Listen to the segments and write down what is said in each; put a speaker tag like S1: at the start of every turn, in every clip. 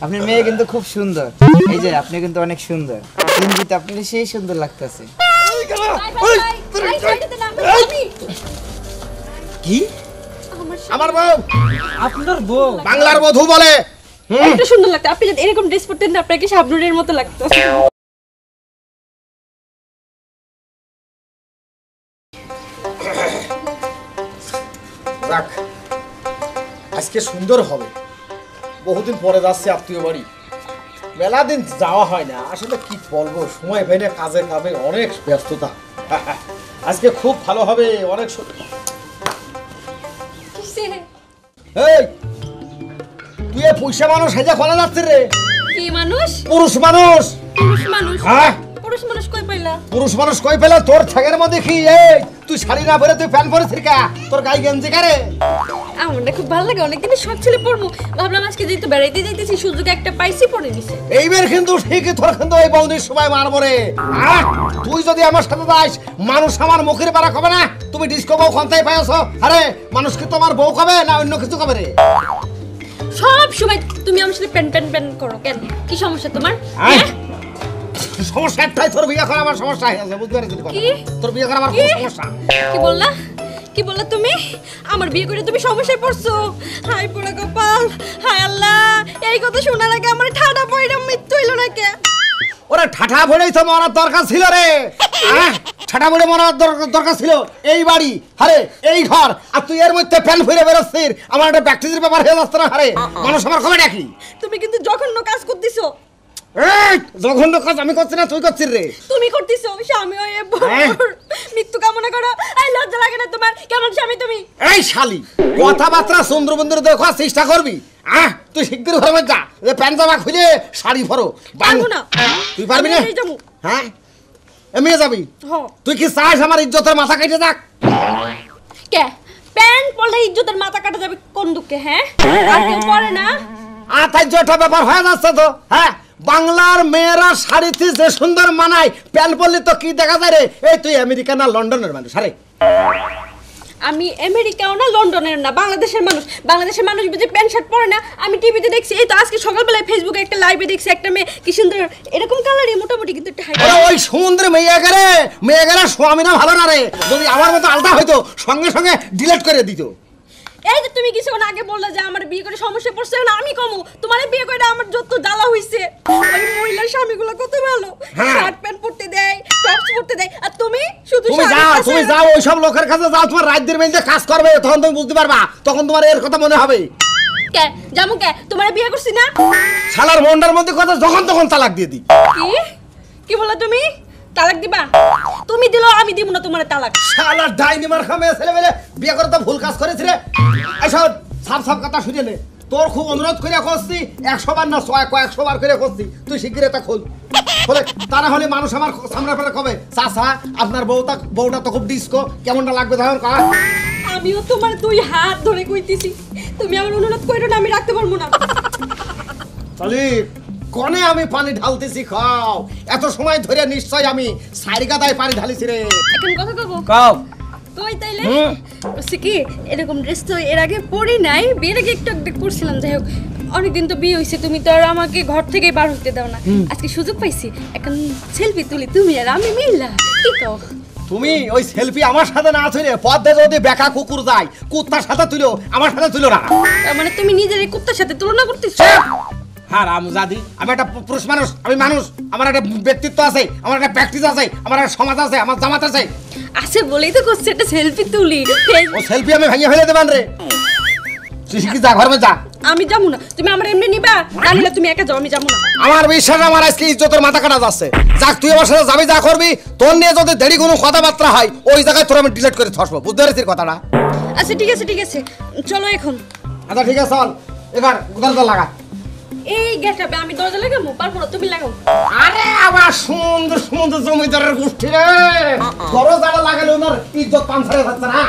S1: আপনার মেয়ে কিন্তু খুব সুন্দর। এই যে আপনি কিন্তু অনেক সুন্দর। ইঞ্জিত আপনার সেই সুন্দর লাগতেছে।
S2: কি আমার বউ?
S1: আপনার বউ?
S2: বাংলার বধূ বলে
S3: একটা সুন্দর লাগতো। আপনি যদি এরকম ড্রেস পরতেন না আপনাকে শাবনুরের মতো লাগতো।
S2: যাক আজকে সুন্দর হবে। বহুদিন পরে যাচ্ছে আত্মীয় বাড়ি, মেলা দিন যাওয়া হয় না। আসলে কি বলবো, সময় পাই না, কাজে কামে অনেক ব্যস্ততা। আজকে খুব ভালো হবে, অনেক এই তুই পয়সা মানুষ হেজা খোলা যাচ্ছে রে।
S3: কি মানুষ?
S2: পুরুষ মানুষ।
S3: পুরুষ মানুষ?
S2: হ্যাঁ
S3: পুরুষ মানুষ কই পাইলা?
S2: পুরুষ মানুষ কই পেলা? তোর ঠ্যাঙের মধ্যে কি এই তুই শাড়ি না পরে তুই প্যান্ট পরেছিস কা? তোর গায়ে গেঞ্জি কারে?
S3: আমার না খুব ভালো লাগে, অনেকদিন শখ ছিল পরবো, ভাবলাম আজকে যেহেতু বেড়াইতে যাইতেছি সুযোগ একটা পাইছি পরে নিছে।
S2: এইবার কিন্তু ঠিকই তোর কিন্তু এই বৌদির সময় মারবো রে। তুই যদি আমার সাথে যাস মানুষ আমার মুখের পারা কবে না তুমি ডিস্কো বউ খন্তাই পাইছ। আরে মানুষ কি তোমার বউ কবে না অন্য কিছু কবে রে?
S3: সব সময় তুমি আমার সাথে প্যান প্যান প্যান করো কেন? কি সমস্যা তোমার?
S2: সমস্যা একটাই, তোর বিয়ে করা আমার সমস্যা আছে, বুঝতে পারছিস?
S3: কি
S2: তোর বিয়ে করা আমার খুব সমস্যা।
S3: কি বললা? কি বললা তুমি? আমার বিয়ে করে তুমি সমস্যায় পড়ছো? হাই পোড়া কপাল, হায় আল্লাহ, এই কথা শোনার আগে আমার ঠাডা পয়রা মৃত্যু হইল না কে?
S2: ওরে ঠাঠা ভরেই তো মরার দরকার ছিল রে। ঠাঠা ভরে মরার দরকার ছিল। এই বাড়ি হারে, এই ঘর, আর তুই এর মধ্যে প্যান ফিরে বেরোচ্ছিস। আমার একটা ব্যাকটেরিয়ার ব্যাপার হয়ে যাচ্ছে না হারে। মানুষ আমার কবে ডাকি?
S3: তুমি কিন্তু জঘন্য কাজ করতেছো।
S2: জঘন্য কাজ আমি করছি না, তুই করছিস রে।
S3: তুমি করতেছো। স্বামী হয়ে মৃত্যু কামনা করো। এই লজ্জা লাগে না তোমার? কেমন স্বামী তুমি?
S2: এই শালি, কথাবার্তা সুন্দরবন্ধুর দেখার চেষ্টা করবি? তুই শিগগির ঘরে যা, প্যান্ট জামা খুলে শাড়ি পরো।
S3: পারবো না।
S2: তুই পারবি না? হ্যাঁ এমনি যাবি? তুই কি চাস আমার ইজ্জতের মাথা কেটে যাক?
S3: কে প্যান্ট পরলে ইজ্জতের মাথা কাটা যাবে কোন দুঃখে? হ্যাঁ আর কেউ পরে না?
S2: তাই যেটা ব্যাপার হয়ে যাচ্ছে তো। হ্যাঁ বাংলার মেয়েরা শাড়িতে যে সুন্দর মানায়, প্যান্ট পরলে তো কি দেখা যায় রে? এই তুই আমেরিকা না লন্ডনের মানুষ? আরে
S3: আমি আমেরিকাও না লন্ডনের না, বাংলাদেশের মানুষ। বাংলাদেশের মানুষ বুঝি প্যান্ট শার্ট পরে না? আমি টিভিতে দেখছি, এই তো আজকে সকালবেলায় ফেসবুকে একটা লাইভে দেখছি একটা মেয়ে কি সুন্দর এরকম কালারই মোটামুটি কিন্তু একটা হাই।
S2: ওই সুন্দর মেয়েগেরা স্বামী না ভালো না রে। যদি আমার মতো আলাদা হইতো সঙ্গে সঙ্গে ডিলিট করে দিত।
S3: এই যে তুমি কিছুক্ষণ আগে বললে যে আমার বিয়ে করে সমস্যা পড়ছে না, আমি কমু তোমার বিয়ে করে আমার যত জ্বালা হইছে। ওই মহিলার স্বামীগুলো কত ভালো, শার্ট প্যান্ট পরতে দেয়, টপস পরতে দেয়, আর তুমি শুধু
S2: তুমি যাও ওই সব লোকের কাছে যাও, তোমার রাজ্যের মেয়েদের কাজ করবে, তখন তুমি বুঝতে পারবা, তখন তোমার এর কথা মনে হবে।
S3: কে জামু কে তোমার বিয়ে করছি না?
S2: শালার মন্ডার মধ্যে কথা যখন তখন তালাক দিয়ে দি।
S3: কি কি বললা তুমি? তালাক দিবা? তুমি দিলো, আমি দিব না তোমার তালাক।
S2: শালা ডাইনি মার খামে ছেলে মেয়ে বিয়ে করে তো ভুল কাজ করেছিল। এসব সাফ সাফ কথা শুনে নে। তোর খুব অনুরোধ করে করছি, 100 বার না 100 বার করে করছি, তুই শিগগির এটা খোল। খোলে, তা না হলে মানুষ আমার সামনে পড়ে কবে চাচা আপনার বউটা তো খুব ডিস্কো, কেমনটা লাগবে তখন কা?
S3: আমিও তোমার দুই হাত ধরে কইতেছি, তুমি আমার অনুরোধ কইরো না, আমি রাখতে পারবো না।
S2: চলি কোনে আমি পানি ঢালতেছি, খাও। এত সময় ধরে নিশ্চয় আমি সারি গাদায় পানি ঢালিছি রে।
S3: এখন কথা কব
S2: কাও
S3: কই তাইলে বলছি কি, এরকম ড্রেস তো এর আগে পরি নাই, বিয়ের আগে একটু একটু করছিলাম। যাই হোক অনেকদিন তো বিয়ে হয়েছে, তুমি তো আর আমাকে ঘর থেকে বার হতে দাও না। আজকে সুযোগ পাইছি, এখন সেলফি তুলি তুমি আর আমি মিললা। কি কও?
S2: তুমি ওই সেলফি আমার সাথে না তুলে পথে যদি বেকা কুকুর যায় কুত্তার সাথে তুলো, আমার সাথে তুলো না।
S3: মানে তুমি নিজের এই কুত্তার সাথে তুলনা করতেছ?
S2: হ্যাঁ রামজাদি, আমি একটা পুরুষ মানুষ, আমি মানুষ, আমার একটা ব্যক্তিত্ব আছে, আমার একটা প্র্যাকটিস আছে, আমার একটা সমাজ আছে, আমার জামাত আছে।
S3: আছে বলেই তো করছে একটা সেলফি তুলি।
S2: ও সেলফি আমি ভেঙে ফেলে দেবান রে। তুই কি যা ঘরে যা।
S3: আমি যাবো না, তুমি আমার এমনি নিবা, না নিলে তুমি একা যাও, আমি যাবো না।
S2: আমার বিশ্বাস আমার আজকে ইজ্জতের মাথা কাটা যাচ্ছে। যাক তুই আমার সাথে যাবি, যা করবি, তোর নিয়ে যদি দেরি কোনো কথাবার্তা হয় ওই জায়গায় তোর আমি ডিলিট করে থাসবো, বুঝতে পেরেছিস কথাটা?
S3: আচ্ছা ঠিক আছে ঠিক আছে, চলো এখন।
S2: আচ্ছা ঠিক আছে চল, এবার দরজা লাগা।
S3: এই গেটআপে আমি দরজা লাগাবো, পারবো না, তুমি লাগাও।
S2: আরে আবার সুন্দর সুন্দর জমিদারের গোষ্ঠী রে, দরজাটা লাগালে ওনার ইজ্জত পাঞ্চারে যাচ্ছে না।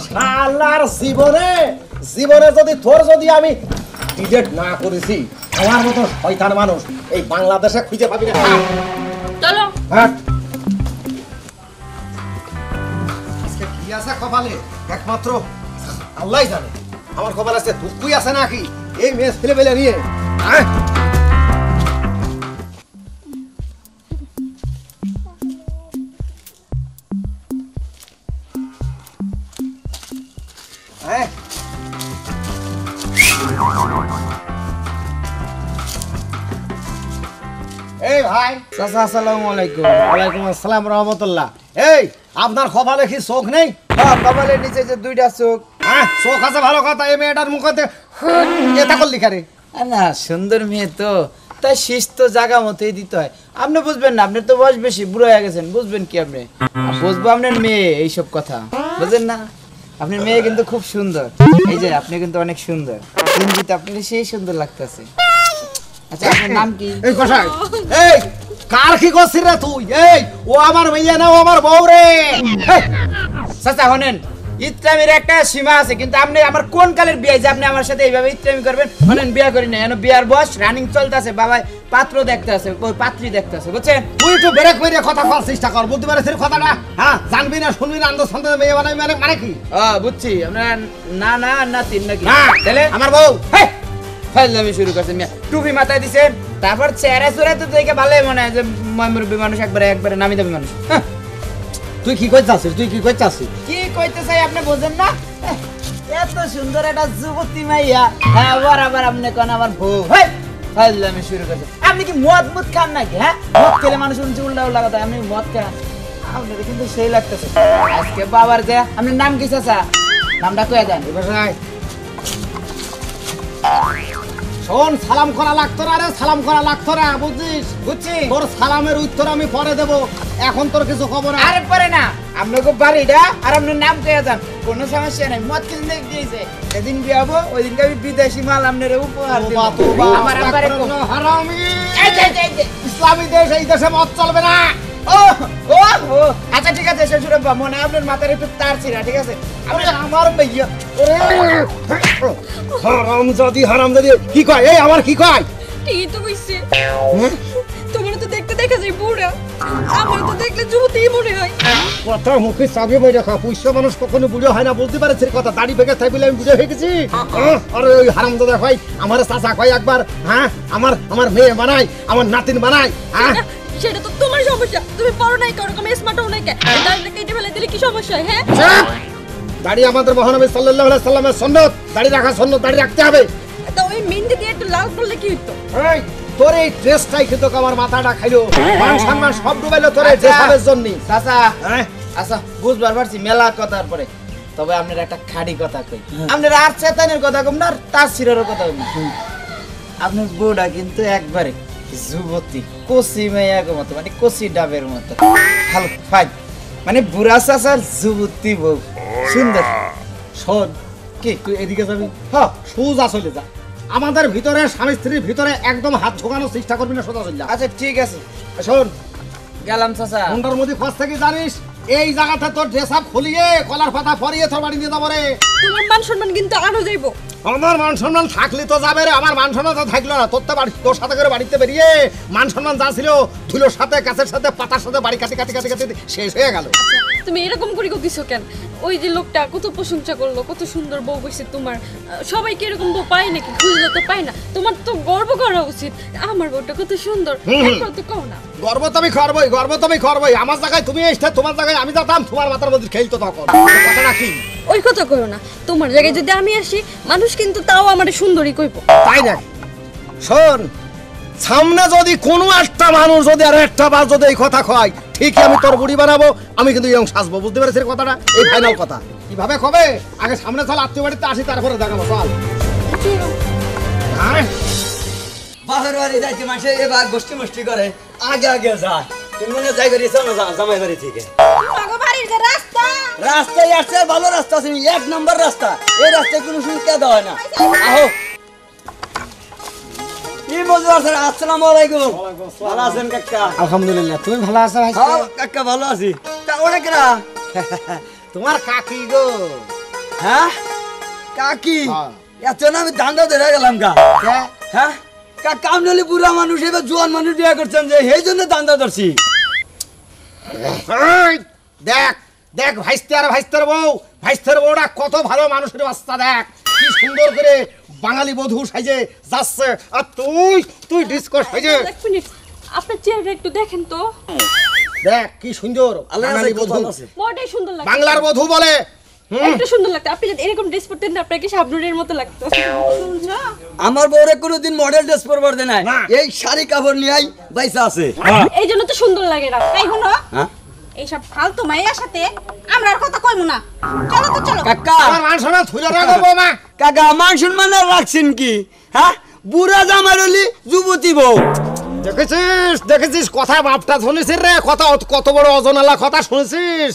S2: শালার জীবনে যদি তোর যদি আমি ডিলিট না করেছি, আমার মতো শয়তান মানুষ এই বাংলাদেশে খুঁজে পাবি না।
S3: চলো।
S2: হ্যাঁ আজকে কি আছে কপালে একমাত্র আল্লাহই জানে। আমার কপালে আছে দুঃখই আছে নাকি এই মেয়ে ছেলে পেলে নিয়ে আয়। আয়। এই ভাই,
S1: চাচা আসসালামু আলাইকুম।
S2: ওয়ালাইকুম আসসালাম রহমতুল্লাহ। এই আপনার কপালে কি চোখ নেই?
S1: হ্যাঁ, কপালের নিচে যে দুইটা চোখ।
S2: হ্যাঁ, চোখ আছে ভালো কথা, এই মেয়েটার মুখতে এটা করলি খারে।
S1: না, সুন্দর মেয়ে তো, তাই শীষ তো জায়গা মতোই দিতে হয়। আপনি বুঝবেন না, আপনার তো বয়স বেশি, বুড়ো হয়ে গেছেন, বুঝবেন কি আপনি? আর বুঝবো আপনার মেয়ে এইসব কথা, বুঝেন না? আপনার মেয়ে কিন্তু খুব সুন্দর। এই যে আপনি কিন্তু অনেক সুন্দর, কিন্তু আপনার সেই সুন্দর লাগতেছে। আচ্ছা, আপনার নাম কি?
S2: এই কষাই, এই কার কি করছিস রে তুই? এই ও আমার মেয়ে না, ও আমার বউ রে। এই,
S1: চাচা শোনেন, ইত্রামির একটা সীমা আছে, কিন্তু আপনি আমার কোন কালের বিয়ে যে আপনি আমার সাথে এইভাবে ইত্রামি করবেন? শোনেন, বিয়ে করি না, এখন বিয়ার বয়স রানিং চলতেছে, বাবা পাত্র দেখতে আছে, ওই পাত্রী দেখতে আছে, বুঝছেন?
S2: তুই একটু ব্রেক মেরে কথা বলার চেষ্টা কর, বুঝতে পারছিস কথাটা? হ্যাঁ, জানবি না শুনবি না, আন্দাজ ফান্দাজ মেয়ে বানাবি মানে মানে কি?
S1: ও বুঝছি, আপনার না না না তিন নাকি?
S2: না,
S1: তাহলে
S2: আমার বউ।
S1: হেই, ফাজলামি শুরু করছেন মিয়া। টুপি মাথায় দিছেন, তারপর চেহারা চুরা তো দেখে ভালোই মনে হয় যে মুরব্বী মানুষ, একবারে একবারে নামি দামি মানুষ। হ্যাঁ,
S2: তুই কি কই চাচ্ছিস? তুই কি কই চাচ্ছিস?
S1: কি কইতে চাই আপনি বোঝেন না? এত সুন্দর একটা যুবতী মাইয়া, হ্যাঁ বরাবর আপনি কোন আমার বউ। হেই, ফাজলামি শুরু করছেন। আপনি কি মদ মুদ খান নাকি? হ্যাঁ, মদ খেলে মানুষ উল্টা উল্টা কথা, আপনি মদ খান? আপনার কিন্তু সেই লাগতেছে আজকে বাবার যে। আপনার নাম কি চাচা? নামটা কয়ে দেন।
S2: এই বাসায় শোন, সালাম করা লাগতো না রে, সালাম করা লাগতো না, বুঝছিস?
S1: বুঝছি।
S2: তোর সালামের উত্তর আমি পরে দেব, এখন তোর কিছু খবর আছে?
S1: আরে পারে না, আপনাকে বাড়িটা আর আপনার নাম কয়ে দেন, কোনো সমস্যা নাই। মদ কিনতে দিয়েছে, যেদিন বিয়ে হবো ওই দিনকে আমি বিদেশি মাল আপনার উপহার দেব।
S2: তোবা, তোবা,
S1: আমার আব্বারে কো-
S2: হারামি।
S1: এই যে।
S2: ইসলামী দেশ, এই দেশে মদ চলবে না।
S1: ও ও ও আচ্ছা ঠিক আছে, শ্বশুর আব্বা, মনে হয় আপনার মাথার একটু তার ছিঁড়া, ঠিক আছে? আপনি আমার মেয়ে।
S2: হারামজাদি, হারামজাদি কি কয়? এই আমার কি কয়?
S3: ঠিকই তো কইছে। তোমার তো দেখতে দেখা যায় বুড়া, আমার তো দেখলে যুবতী মনে হয়।
S2: কথা মুখে চাবি বই রাখা, পুষ্য মানুষ কখনো বুড়ো হয় না, বলতে পারে কথা। দাড়ি ভেঙে তাই বলে আমি বুঝে হয়ে গেছি? আরে ওই হারামজাদা ভাই আমার চাচা কয় একবার, হ্যাঁ আমার মেয়ে বানাই, আমার নাতিন বানাই। হ্যাঁ,
S3: সেটা তো তোমার সমস্যা, তুমি পড়ো নাই, কোনো রকম স্মার্টও নাই, দাঁড়িয়ে কেটে ফেলে দিলে কি সমস্যা হয়? হ্যাঁ,
S2: চুপ! দাড়ি আমাদের মহানবী সাল্লাল্লাহু আলাইহি সাল্লামের সুন্নাত, দাড়ি রাখা সুন্নাত, দাড়ি রাখতে হবে।
S3: তো ওই মেহেন্দি দিয়ে একটু লাল করলে কি হতো?
S2: এই তোর এই ড্রেসটাই কিন্তু আমার মাথাটা খাইলো, মান সম্মান সব ডুবাইলো তোর এই ড্রেসের জন্য।
S1: চাচা,
S2: হ্যাঁ,
S1: আচ্ছা বুঝবার পারছি মেলা কথার পরে, তবে আপনার একটা খাড়ি কথা কই। আপনার আর চেতানের কথা কম না, আর তার সিরের কথা কম না। আপনার বউটা কিন্তু একবারে যুবতী, কচি মেয়ের মতো, মানে কচি ডাবের মতো, ভালো ফাইন, মানে বুড়া চাচার যুবতী বউ, সুন্দর।
S2: শোন,
S1: কি
S2: তুই এদিকে যাবি? হ্যাঁ, সোজা চলে যা। আমাদের ভিতরে, স্বামী স্ত্রীর ভিতরে একদম হাত ঢোকানোর চেষ্টা করবি না, সোজা চলে যা।
S1: আচ্ছা ঠিক আছে,
S2: শোন,
S1: গেলাম চাচা।
S2: ঘন্টার মধ্যে খোঁজ থেকে জানিস, এই জায়গাতে তোর ড্রেস আপ খুলিয়ে কলার পাতা পরিয়ে তোর বাড়ি নিয়ে যাবো রে।
S3: তোমার মান সম্মান কিন্তু আরো যাইবো।
S2: আমার মান সম্মান থাকলে তো যাবে রে, আমার মান সম্মান তো থাকলো না। তোর তো বাড়ি, তোর সাথে করে বাড়িতে বেরিয়ে মান সম্মান যা ছিল, ধুলোর সাথে, গাছের সাথে, পাতার সাথে বাড়ি কাটি কাটি কাটি কাটি শেষ হয়ে গেল।
S3: তুমি এরকম করে দিছো কেন? ওই যে লোকটা কত প্রশংসা করলো, কত সুন্দর বউ বসে তোমার, সবাই কি এরকম বউ পায় নাকি? খুঁজলে তো পায় না। তোমার তো গর্ব করা উচিত, আমার বউটা কত সুন্দর। একবার তো কও না।
S2: গর্ব তো আমি করবই, গর্ব তো আমি করবই। আমার জায়গায় তুমি এসে, তোমার জায়গায় আমি যেতাম, তোমার মাথার মধ্যে খেলতো তখন। কথাটা কি?
S3: ওই কথা কইও না, তোমার জায়গায় যদি আমি আসি, মানুষ কিন্তু তাও আমারে সুন্দরী কইবো।
S2: তাই না? শোন, সামনে যদি কোনো একটা মানুষ যদি আর একটা বার যদি এই কথা কয়, ঠিকই আমি তোর বুড়ি বানাবো, আমি কিন্তু এরকম সাজবো, বুঝতে পেরেছিস কথাটা? এই ফাইনাল কথা। কিভাবে কবে? আগে সামনে চল, আত্মীয় বাড়িতে আসি, তারপরে দেখাবো। চল। হ্যাঁ,
S4: বাপের বাড়ি যাইতে মাসে এবার গোষ্ঠী মুষ্টি করে আগে আগে যায়। তুমি মনে যাই করি না জামাই বাড়ি থেকে রাস্তায় আসছে, ভালো রাস্তা আছে, এক নম্বর রাস্তা। এই রাস্তায় কোনো সুবিধা দেওয়া হয় না। আহো, কি মজা আছে? আসসালামু আলাইকুম। ভালো আছেন কাকা?
S2: আলহামদুলিল্লাহ। তুমি ভালো আছো ভাই?
S4: হ্যাঁ কাকা ভালো আছি। তা অনেকরা
S2: তোমার কাকি গো।
S4: হ্যাঁ কাকি,
S2: হ্যাঁ।
S4: এত না আমি দান্দা ধরে গেলাম গা। হ্যাঁ কাকা, আপনি বুড়া মানুষ, এবার জোয়ান মানুষ বিয়ে করছেন যে, সেই জন্য দান্দা ধরছি।
S2: এই, দেখ দেখ ভাইস্তে আর ভাইস্তের বউ, ভাইস্তের বউটা কত ভালো মানুষের বাচ্চা, দেখ কি সুন্দর করে বাঙালি বধূ সাইজে যাচ্ছে আর তুই ডিস্কো সাইজে।
S3: এক মিনিট, আপনার চেহারা একটু দেখেন তো।
S2: দেখ কি সুন্দর বাঙালি বধূ,
S3: বড়টাই সুন্দর লাগছে।
S2: বাংলার বধূ বলে।
S3: একটু সুন্দর লাগতো। আপনি যদি এরকম ড্রেস পরতেন না, আপনাকে শাবনুরের মতো লাগতো। শুনছো?
S4: আমার বউরে কোনোদিন মডেল ড্রেস পরবার দেয় নাই,
S2: না।
S4: এই শাড়ি কাপড় নিয়েই বাইসা আছে।
S3: এই জন্য তো সুন্দর লাগে না।
S5: তাই হলো
S4: হ্যাঁ
S5: এইসব ফালতু মাইয়ার সাথে আমরা আর কথা কইমু না। চলো তো চলো।
S4: কাকা,
S2: আমার মান সম্মান থুলে রাখবো মা।
S4: কাকা মান সম্মান আর রাখছেন কি? হ্যাঁ, বুড়া জামাই হলি যুবতী বউ।
S2: দেখেছিস কথা বাপটা শুনেছিস রে, কথা কত বড় অজনালা কথা শুনেছিস?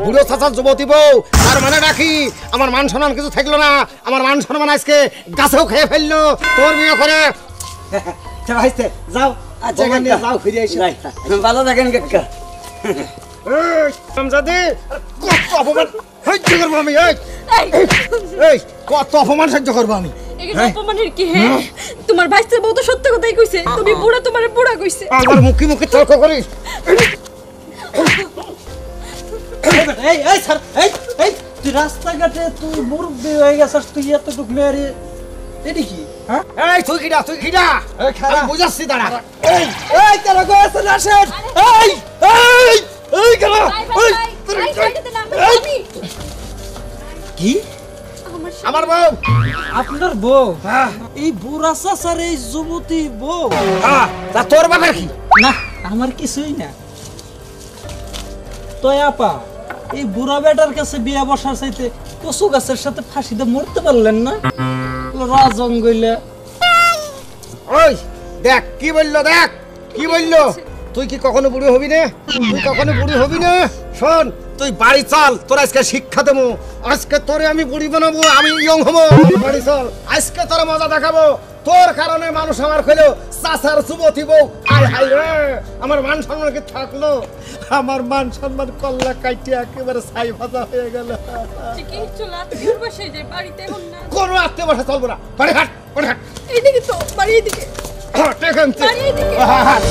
S2: বুড়ো চাচার যুবতী বউ, তার মানে রাখি আমার মান সম্মান কিছু থাকলো না। আমার মান সম্মান আজকে গাছেও খেয়ে ফেললো তোর বিয়ে করে। যাও
S4: আচ্ছা
S2: বৌমা নিয়ে
S4: কাকা,
S2: যাও, ফিরে এসো।
S4: যাই। ভালো থাকেন কাকা।
S2: এই, হারামজাদি, কত অপমান সহ্য করবো আমি। এই কত অপমান সহ্য করবো আমি।
S3: এগুলো অপমানের কি? হ্যাঁ, তোমার ভাইসে বউ তো সত্য কথাই কইছে। তুমি বুড়া, তোমার বুড়া কইছে।
S2: আমার মুখে মুখে তর্ক করিস।
S6: এই এই স্যার, এই তুই রাস্তাঘাটে তুই মুরব্বি হয়ে গেছিস, তুই এতটুক মেয়ারি এটি কি? হ্যাঁ
S2: এই তুই কিডা আমি বুঝাচ্ছি দাঁড়া।
S6: এই এই কেন গেছেন আসেন? এই এই এই কেন? এই কি
S2: আমার বউ
S6: আপনার বউ? এই বুড়া চাচার এই যুবতী বউ?
S2: তা তোর বাপের কি?
S6: না আমার কিছুই না। তো আপা, এই বুড়া বেটার কাছে বিয়া বসার চাইতে কচু গাছের সাথে ফাঁসিতে মরতে পারলেন না? রাজঙ্গলে
S2: ওই দেখ কি বললো, দেখ কি বললো। তুই কি কখনো বুড়ি হবি না? তুই কখনো বুড়ি হবি না? শোন, তুই বাড়ি চল, তোর আজকে শিক্ষা দেবো। আজকে তোরে আমি বুড়ি বানাবো, আমি ইয়ং হবো। বাড়ি চল, আজকে তোর মজা দেখাবো। তোর কারণে মানুষ আমার খেলো চাচার যুবতী বউ। হাই হাই রে, আমার মান সম্মান কি থাকলো? আমার মান সম্মান কল্লা কাইটে একেবারে ছাই ভাজা হয়ে গেল।
S3: কি চলো আত্মীয়র বাসায় যাই, বাড়িতে এখন না।
S2: কোনো আত্মীয় বাসা চলবো না। বাড়ি হাট, বাড়ি হাট।
S3: এইদিকে তো, বাড়ি এদিকে।
S2: হাট এখান থেকে।
S3: বাড়ি এদিকে।
S2: হাট।